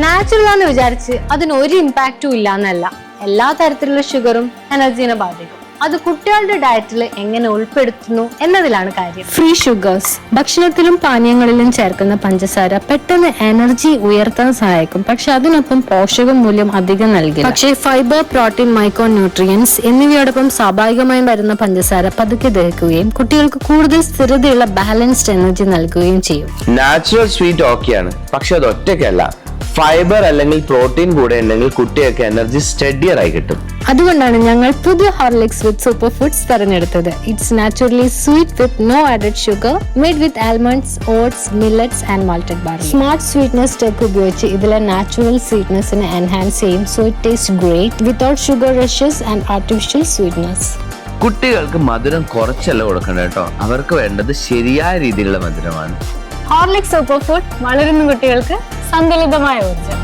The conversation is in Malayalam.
നാച്ചുറൽ ആണെന്ന് വിചാരിച്ച് അതിന് ഒരു ഇമ്പാക്റ്റും ഇല്ല എന്നല്ല. എല്ലാ തരത്തിലുള്ള ഷുഗറും എനർജീനെ ബാധിക്കും. അത് കുട്ടികളുടെ ഡയറ്റിൽ എങ്ങനെ ഉൾപ്പെടുത്തുന്നു എന്നതിലാണ് കാര്യം. ഫ്രീ ഷുഗേഴ്സ് ഭക്ഷണത്തിലും പാനീയങ്ങളിലും ചേർക്കുന്ന പഞ്ചസാര പെട്ടെന്ന് എനർജി ഉയർത്താൻ സഹായിക്കും. പക്ഷെ അതിനൊപ്പം പോഷക മൂല്യം അധികം നൽകില്ല. പക്ഷേ ഫൈബർ, പ്രോട്ടീൻ, മൈക്രോ ന്യൂട്രിയൻസ് എന്നിവയോടൊപ്പം സ്വാഭാവികമായും വരുന്ന പഞ്ചസാര പതുക്കെ ദഹിക്കുകയും കുട്ടികൾക്ക് കൂടുതൽ സ്ഥിരതയുള്ള ബാലൻസ്ഡ് എനർജി നൽകുകയും ചെയ്യും. നാച്ചുറൽ സ്വീറ്റ് ഓക്കെയാണ്, പക്ഷെ അത് ഒറ്റയ്ക്കല്ല. ഫൈബർ അല്ലെങ്കിൽ പ്രോട്ടീൻ കൂടെ ഉണ്ടെങ്കിൽ കുട്ടികൾക്ക് എനർജി സ്റ്റഡിയർ ആയി കിട്ടും. അതുകൊണ്ടാണ് ഞങ്ങൾ പുതിയ ഹോർലിക്സ് വിത്ത് സൂപ്പർ ഫുഡ്സ് തിരഞ്ഞെടുത്തത്. It's naturally sweet with no added sugar, made with almonds, oats, millets and malted barley. Smart sweetness tech ഉപയോഗിച്ച് ഇതിലെ നാച്ചുറൽ സ്വീറ്റ്നസിനെ എൻഹാൻസ് ചെയ്യും. So it taste great without sugar rushes and artificial sweetness. കുട്ടികൾക്ക് മധുരം കുറച്ചല്ല കൊടുക്കണം കേട്ടോ, അവർക്ക് വേണ്ടത് ശരിയായ രീതിയിലുള്ള മധുരമാണ്. ഹോർലിക്സ് സൂപ്പർ ഫുഡ് വളരുന്ന കുട്ടികൾക്ക് സന്തുലിതമായ ഊർജ്ജം.